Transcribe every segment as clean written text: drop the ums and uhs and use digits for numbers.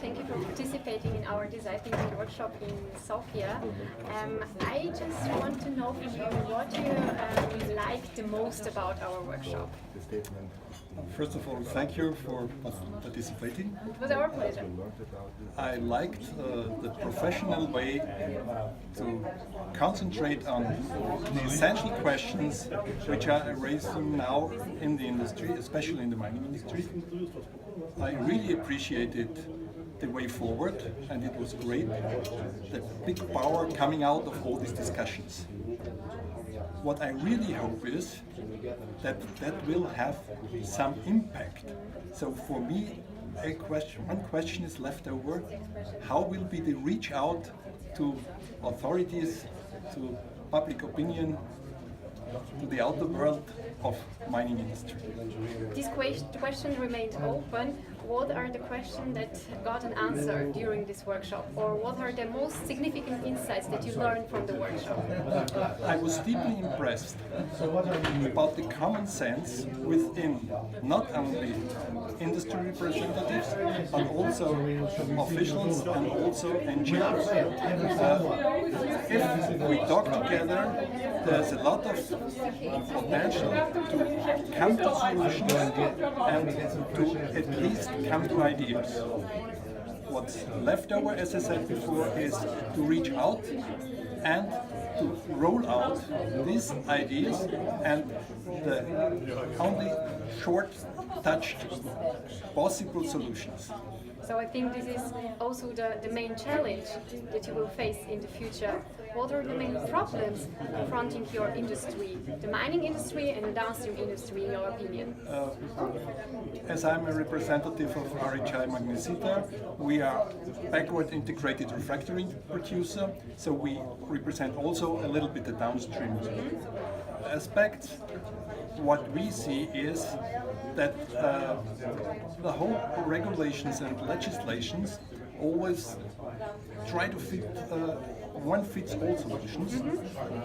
Thank you for participating in our design thinking workshop in Sofia. I just want to know from you what you like the most about our workshop. First of all, thank you for participating. It was our pleasure. I liked the professional way to concentrate on the essential questions which are arising now in the industry, especially in the mining industry. I really appreciated the way forward, and it was great, the big power coming out of all these discussions. What I really hope is that that will have some impact. So for me, one question is left over: how will be the reach out to authorities, to public opinion, to the outer world of mining industry? This question remained open. What are the questions that got an answer during this workshop, or what are the most significant insights that you learned from the workshop? I was deeply impressed about the common sense within not only industry representatives, but also officials and also NGOs. If we talk together, there's a lot of potential to come to solutions and to at least come to ideas. What's left over, as I said before, is to reach out and to roll out these ideas, and the only short-touched possible solutions. So I think this is also the main challenge that you will face in the future. What are the main problems confronting your industry, the mining industry and the downstream industry, in your opinion? As I'm a representative of Rhi Magnesita, we are backward integrated refractory producer, so we represent also a little bit the downstream aspects. What we see is that the whole regulations and legislations always try to fit one-fits-all solutions.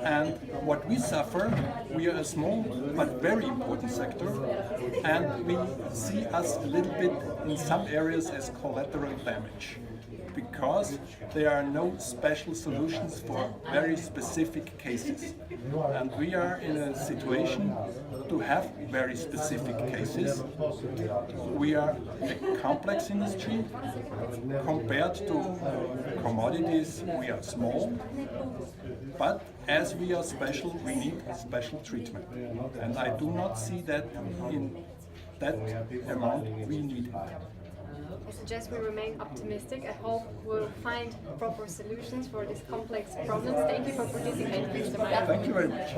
And what we suffer, we are a small but very important sector, and we see us a little bit in some areas as collateral damage, because there are no special solutions for very specific cases. And we are in a situation to have very specific cases. We are a complex industry. Compared to commodities, we are small. But as we are special, we need special treatment. And I do not see that in that amount we need it. I suggest we remain optimistic. I hope we'll find proper solutions for these complex problems. Thank you for participating, Mr. Maier. Thank you very much.